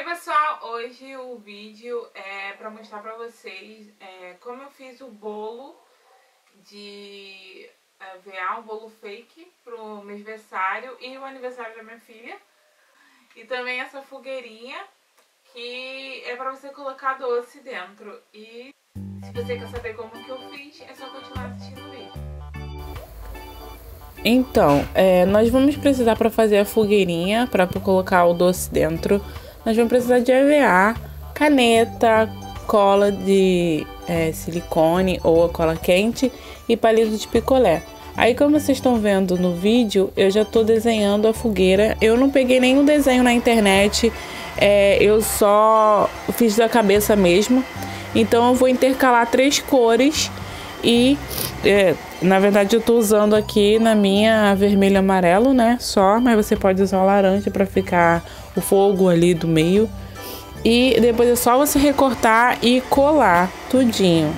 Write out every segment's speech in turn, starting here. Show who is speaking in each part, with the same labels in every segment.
Speaker 1: pessoal, hoje o vídeo é para mostrar para vocês como eu fiz o bolo de EVA, um bolo fake pro meu aniversário e o aniversário da minha filha. E também essa fogueirinha que é para você colocar doce dentro. E se você quer saber como que eu fiz, é só continuar assistindo o vídeo.
Speaker 2: Então, nós vamos precisar para fazer a fogueirinha, para colocar o doce dentro. Nós vamos precisar de EVA, caneta, cola de silicone ou cola quente e palito de picolé. Aí, como vocês estão vendo no vídeo, eu já estou desenhando a fogueira. Eu não peguei nenhum desenho na internet, eu só fiz da cabeça mesmo. Então, eu vou intercalar 3 cores e, na verdade, eu estou usando aqui na minha vermelho e amarelo, né? Só, mas você pode usar o laranja para ficar o fogo ali do meio. E depois é só você recortar e colar tudinho.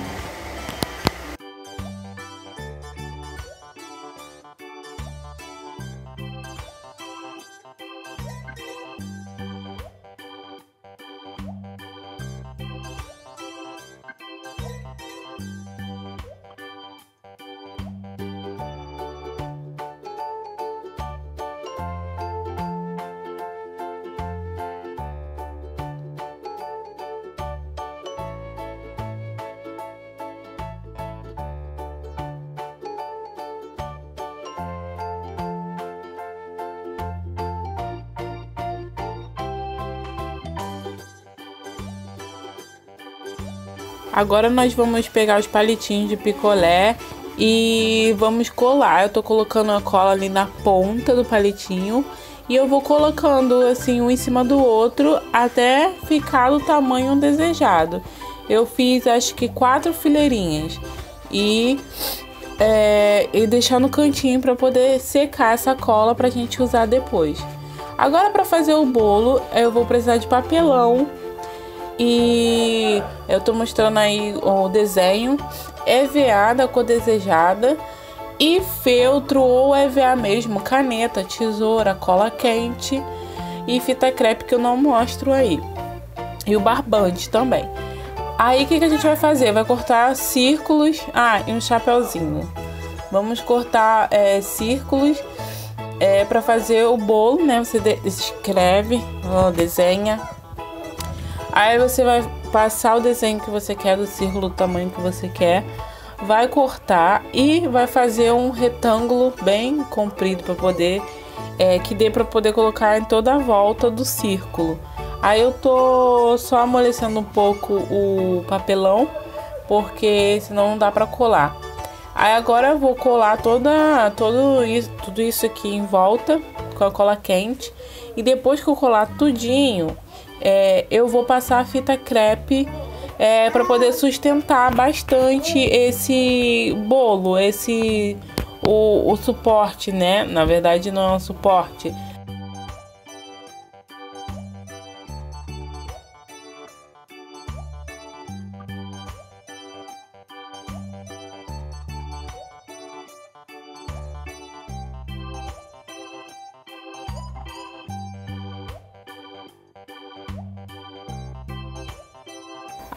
Speaker 2: Agora nós vamos pegar os palitinhos de picolé e vamos colar. Eu tô colocando a cola ali na ponta do palitinho e eu vou colocando assim um em cima do outro até ficar do tamanho desejado. Eu fiz acho que 4 fileirinhas e deixar no cantinho para poder secar essa cola pra gente usar depois. Agora, para fazer o bolo, eu vou precisar de papelão. E eu tô mostrando aí o desenho, EVA da cor desejada e feltro ou EVA mesmo, caneta, tesoura, cola quente e fita crepe que eu não mostro aí. E o barbante também. Aí o que a gente vai fazer? Vai cortar círculos, e um chapéuzinho. Vamos cortar círculos para fazer o bolo, né? Você escreve, desenha. Aí você vai passar o desenho que você quer, do círculo, do tamanho que você quer. Vai cortar e vai fazer um retângulo bem comprido para poder, que dê para poder colocar em toda a volta do círculo. Aí eu tô só amolecendo um pouco o papelão, porque senão não dá para colar. Aí agora eu vou colar tudo isso aqui em volta com a cola quente. E depois que eu colar tudinho, eu vou passar a fita crepe para poder sustentar bastante esse bolo, o suporte, né? Na verdade não é um suporte.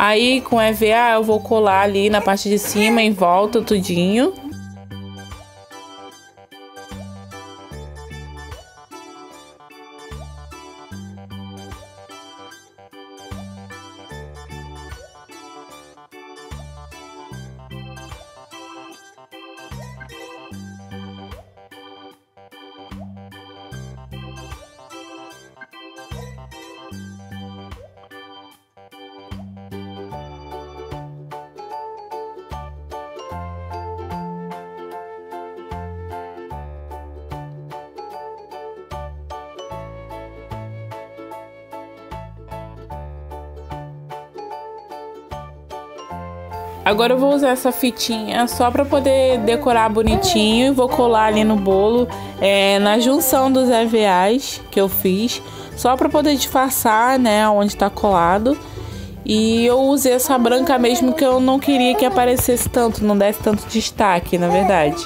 Speaker 2: Aí com EVA eu vou colar ali na parte de cima, em volta, tudinho. Agora eu vou usar essa fitinha só para poder decorar bonitinho e vou colar ali no bolo, na junção dos EVAs que eu fiz, só para poder disfarçar, né, onde tá colado. E eu usei essa branca mesmo, que eu não queria que aparecesse tanto, não desse tanto destaque, na verdade.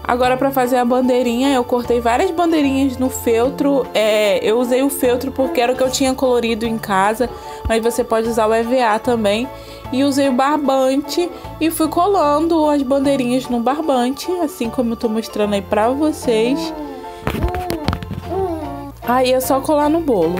Speaker 2: Agora para fazer a bandeirinha, eu cortei várias bandeirinhas no feltro. Eu usei o feltro porque era o que eu tinha colorido em casa, mas você pode usar o EVA também. E usei o barbante e fui colando as bandeirinhas no barbante, assim como eu tô mostrando aí pra vocês. Aí é só colar no bolo.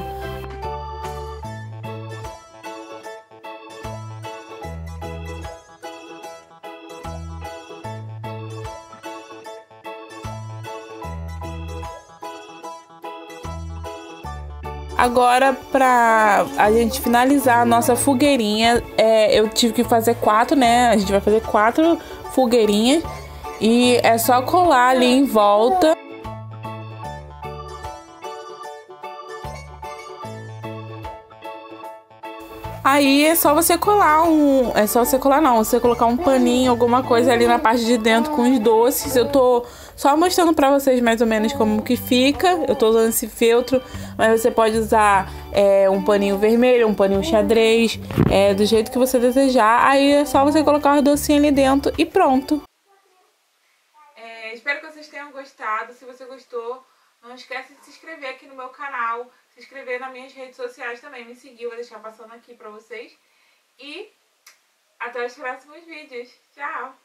Speaker 2: Agora, pra a gente finalizar a nossa fogueirinha, eu tive que fazer 4, né? A gente vai fazer 4 fogueirinhas e é só colar ali em volta. Aí é só você colar você colocar um paninho, alguma coisa ali na parte de dentro com os doces. Eu tô só mostrando pra vocês mais ou menos como que fica. Eu tô usando esse feltro, mas você pode usar um paninho vermelho, um paninho xadrez, do jeito que você desejar. Aí é só você colocar os docinhos ali dentro e pronto.
Speaker 1: Espero que vocês tenham gostado. Se você gostou, não esquece de se inscrever aqui no meu canal, se inscrever nas minhas redes sociais também, me seguir, vou deixar passando aqui pra vocês. E até os próximos vídeos. Tchau!